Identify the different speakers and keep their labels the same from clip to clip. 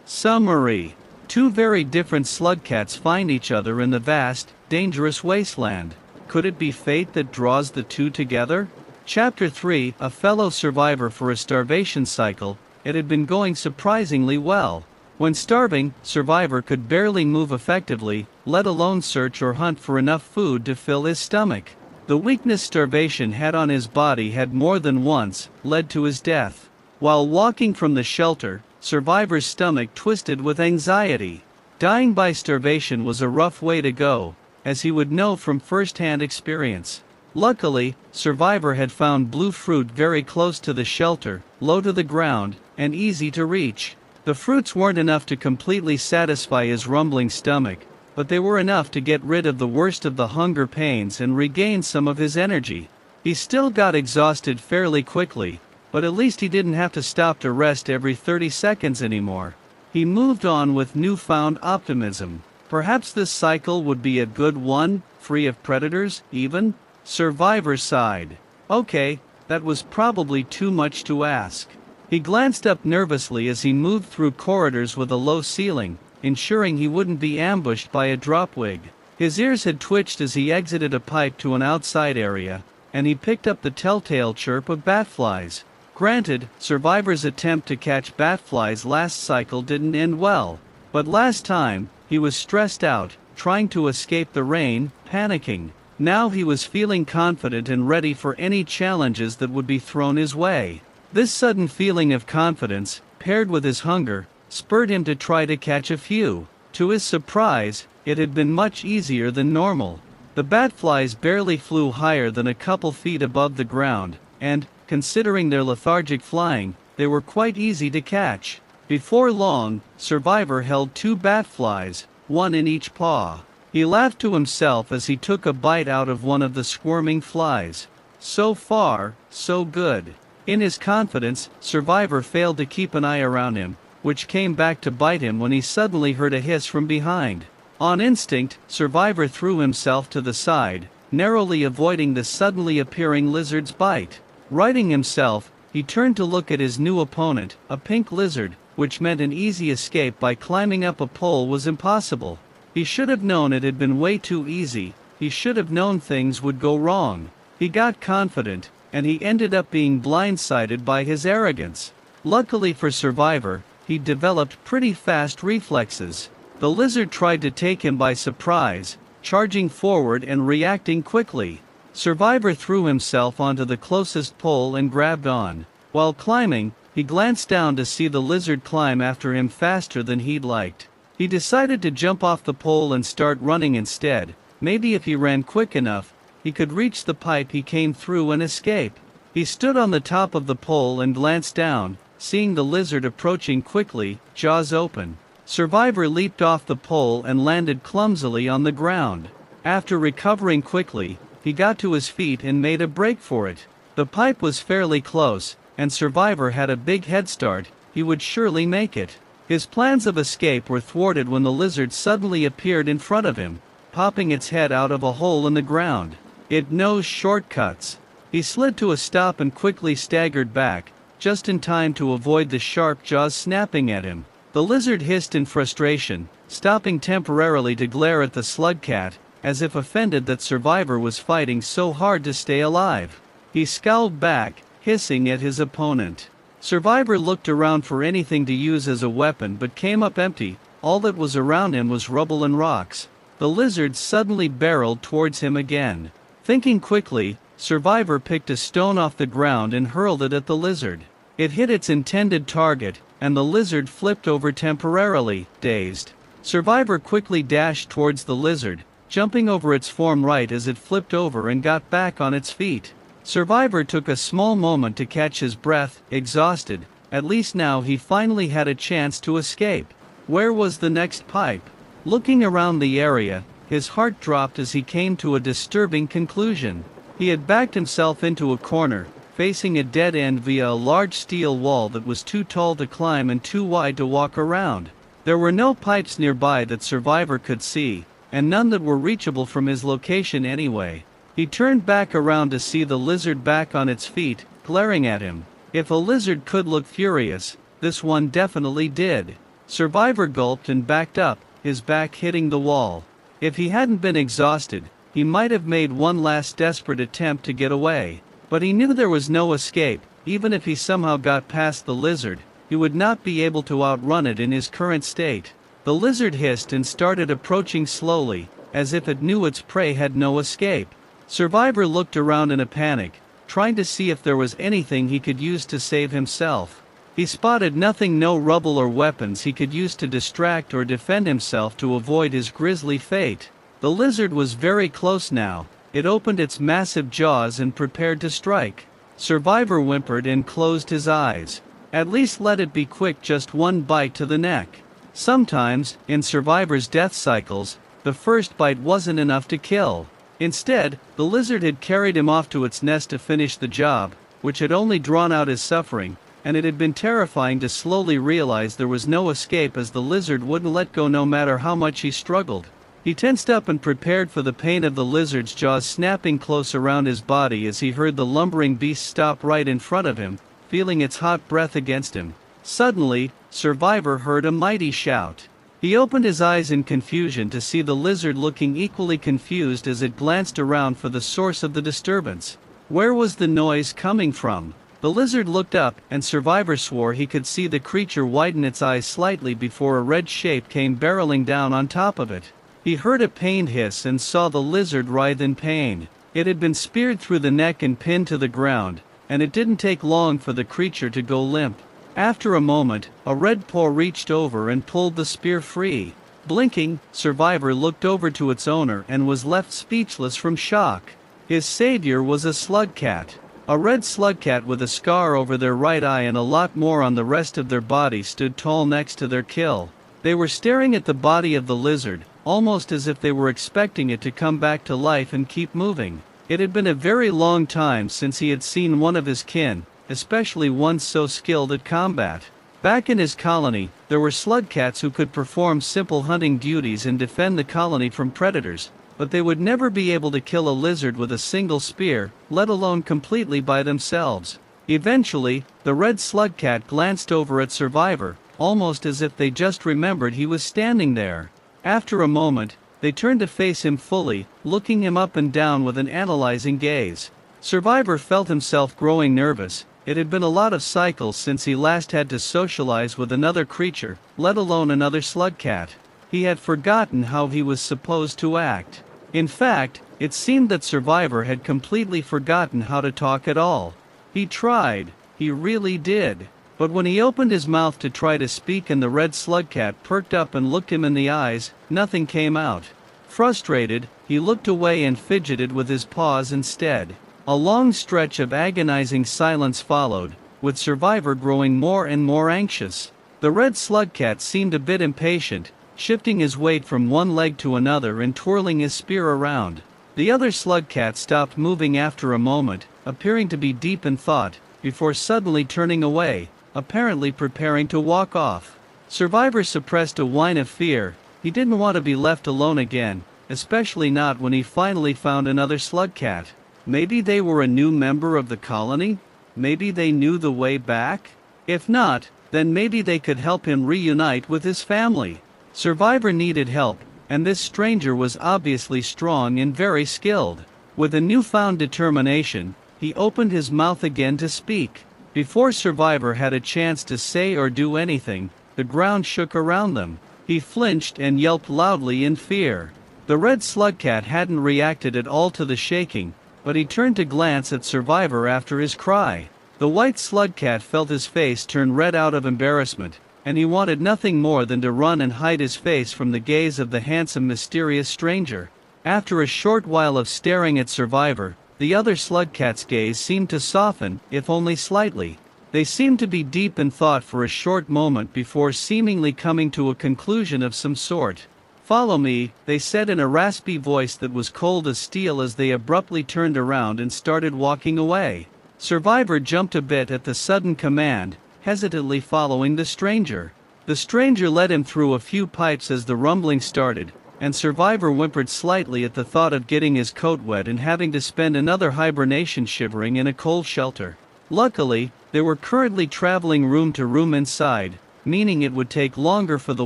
Speaker 1: Summary. Two very different slugcats find each other in the vast, dangerous wasteland. Could it be fate that draws the two together? Chapter 3. A fellow survivor for a starvation cycle. It had been going surprisingly well. When starving, survivor could barely move effectively, let alone search or hunt for enough food to fill his stomach. The weakness starvation had on his body had more than once led to his death. While walking from the shelter, survivor's stomach twisted with anxiety. Dying by starvation was a rough way to go, as he would know from first-hand experience. Luckily, survivor had found blue fruit very close to the shelter, low to the ground, and easy to reach. The fruits weren't enough to completely satisfy his rumbling stomach, but they were enough to get rid of the worst of the hunger pains and regain some of his energy. He still got exhausted fairly quickly, but at least he didn't have to stop to rest every 30 seconds anymore. He moved on with newfound optimism. Perhaps this cycle would be a good one, free of predators, even? Survivor sighed. Okay, that was probably too much to ask. He glanced up nervously as he moved through corridors with a low ceiling, ensuring he wouldn't be ambushed by a dropwig. His ears had twitched as he exited a pipe to an outside area, and he picked up the telltale chirp of batflies. Granted, survivor's attempt to catch batflies last cycle didn't end well, but last time, he was stressed out, trying to escape the rain, panicking. Now he was feeling confident and ready for any challenges that would be thrown his way. This sudden feeling of confidence, paired with his hunger, spurred him to try to catch a few. To his surprise, it had been much easier than normal. The batflies barely flew higher than a couple feet above the ground, and, considering their lethargic flying, they were quite easy to catch. Before long, survivor held 2 batflies, one in each paw. He laughed to himself as he took a bite out of one of the squirming flies. So far, so good. In his confidence, survivor failed to keep an eye around him, which came back to bite him when he suddenly heard a hiss from behind. On instinct, survivor threw himself to the side, narrowly avoiding the suddenly appearing lizard's bite. Righting himself, he turned to look at his new opponent, a pink lizard, which meant an easy escape by climbing up a pole was impossible. He should have known it had been way too easy. He should have known things would go wrong. He got confident, and he ended up being blindsided by his arrogance. Luckily for survivor, he developed pretty fast reflexes. The lizard tried to take him by surprise, charging forward and reacting quickly. Survivor threw himself onto the closest pole and grabbed on. While climbing, he glanced down to see the lizard climb after him faster than he'd liked. He decided to jump off the pole and start running instead. Maybe if he ran quick enough, he could reach the pipe he came through and escape. He stood on the top of the pole and glanced down, seeing the lizard approaching quickly, jaws open. Survivor leaped off the pole and landed clumsily on the ground. After recovering quickly, he got to his feet and made a break for it. The pipe was fairly close, and survivor had a big head start. He would surely make it. His plans of escape were thwarted when the lizard suddenly appeared in front of him, popping its head out of a hole in the ground. It knows shortcuts. He slid to a stop and quickly staggered back, just in time to avoid the sharp jaws snapping at him. The lizard hissed in frustration, stopping temporarily to glare at the slugcat, as if offended that survivor was fighting so hard to stay alive. He scowled back, hissing at his opponent. Survivor looked around for anything to use as a weapon but came up empty. All that was around him was rubble and rocks. The lizard suddenly barreled towards him again. Thinking quickly, survivor picked a stone off the ground and hurled it at the lizard. It hit its intended target, and the lizard flipped over temporarily, dazed. Survivor quickly dashed towards the lizard, jumping over its form right as it flipped over and got back on its feet. Survivor took a small moment to catch his breath, exhausted. At least now he finally had a chance to escape. Where was the next pipe? Looking around the area, his heart dropped as he came to a disturbing conclusion. He had backed himself into a corner, facing a dead end via a large steel wall that was too tall to climb and too wide to walk around. There were no pipes nearby that survivor could see, and none that were reachable from his location anyway. He turned back around to see the lizard back on its feet, glaring at him. If a lizard could look furious, this one definitely did. Survivor gulped and backed up, his back hitting the wall. If he hadn't been exhausted, he might have made one last desperate attempt to get away. But he knew there was no escape. Even if he somehow got past the lizard, he would not be able to outrun it in his current state. The lizard hissed and started approaching slowly, as if it knew its prey had no escape. Survivor looked around in a panic, trying to see if there was anything he could use to save himself. He spotted nothing, no rubble or weapons he could use to distract or defend himself to avoid his grisly fate. The lizard was very close now. It opened its massive jaws and prepared to strike. Survivor whimpered and closed his eyes. At least let it be quick, just one bite to the neck. Sometimes, in Survivor's death cycles, the first bite wasn't enough to kill. Instead, the lizard had carried him off to its nest to finish the job, which had only drawn out his suffering, and it had been terrifying to slowly realize there was no escape as the lizard wouldn't let go no matter how much he struggled. He tensed up and prepared for the pain of the lizard's jaws snapping close around his body as he heard the lumbering beast stop right in front of him, feeling its hot breath against him. Suddenly, Survivor heard a mighty shout. He opened his eyes in confusion to see the lizard looking equally confused as it glanced around for the source of the disturbance. Where was the noise coming from? The lizard looked up, and Survivor swore he could see the creature widen its eyes slightly before a red shape came barreling down on top of it. He heard a pained hiss and saw the lizard writhe in pain. It had been speared through the neck and pinned to the ground, and it didn't take long for the creature to go limp. After a moment, a red paw reached over and pulled the spear free. Blinking, Survivor looked over to its owner and was left speechless from shock. His savior was a slug cat. A red slug cat with a scar over their right eye and a lot more on the rest of their body stood tall next to their kill. They were staring at the body of the lizard, almost as if they were expecting it to come back to life and keep moving. It had been a very long time since he had seen one of his kin, especially one so skilled at combat. Back in his colony, there were slug cats who could perform simple hunting duties and defend the colony from predators, but they would never be able to kill a lizard with a single spear, let alone completely by themselves. Eventually, the red slug cat glanced over at Survivor, almost as if they just remembered he was standing there. After a moment, they turned to face him fully, looking him up and down with an analyzing gaze. Survivor felt himself growing nervous. It had been a lot of cycles since he last had to socialize with another creature, let alone another slug cat. He had forgotten how he was supposed to act. In fact, it seemed that Survivor had completely forgotten how to talk at all. He tried, he really did. But when he opened his mouth to try to speak and the red slug cat perked up and looked him in the eyes, nothing came out. Frustrated, he looked away and fidgeted with his paws instead. A long stretch of agonizing silence followed, with Survivor growing more and more anxious. The red slug cat seemed a bit impatient, shifting his weight from one leg to another and twirling his spear around. The other slug cat stopped moving after a moment, appearing to be deep in thought, before suddenly turning away, apparently preparing to walk off. Survivor suppressed a whine of fear. He didn't want to be left alone again, especially not when he finally found another slug cat. Maybe they were a new member of the colony? Maybe they knew the way back? If not, then maybe they could help him reunite with his family. Survivor needed help, and this stranger was obviously strong and very skilled. With a newfound determination, he opened his mouth again to speak. Before Survivor had a chance to say or do anything, the ground shook around them. He flinched and yelped loudly in fear. The red slug cat hadn't reacted at all to the shaking, but he turned to glance at Survivor after his cry. The white slug cat felt his face turn red out of embarrassment, and he wanted nothing more than to run and hide his face from the gaze of the handsome, mysterious stranger. After a short while of staring at Survivor, the other slug cat's gaze seemed to soften, if only slightly. They seemed to be deep in thought for a short moment before seemingly coming to a conclusion of some sort. "Follow me," they said in a raspy voice that was cold as steel as they abruptly turned around and started walking away. Survivor jumped a bit at the sudden command, hesitantly following the stranger. The stranger led him through a few pipes as the rumbling started, and Survivor whimpered slightly at the thought of getting his coat wet and having to spend another hibernation shivering in a cold shelter. Luckily, they were currently traveling room to room inside, meaning it would take longer for the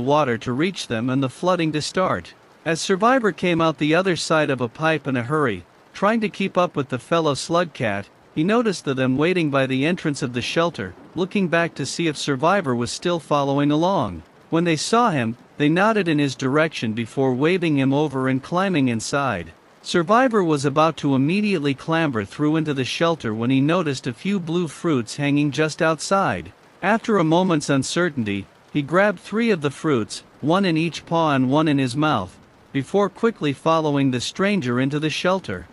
Speaker 1: water to reach them and the flooding to start. As Survivor came out the other side of a pipe in a hurry, trying to keep up with the fellow slug cat, he noticed them waiting by the entrance of the shelter, looking back to see if Survivor was still following along. When they saw him, they nodded in his direction before waving him over and climbing inside. Survivor was about to immediately clamber through into the shelter when he noticed a few blue fruits hanging just outside. After a moment's uncertainty, he grabbed 3 of the fruits, 1 in each paw and 1 in his mouth, before quickly following the stranger into the shelter.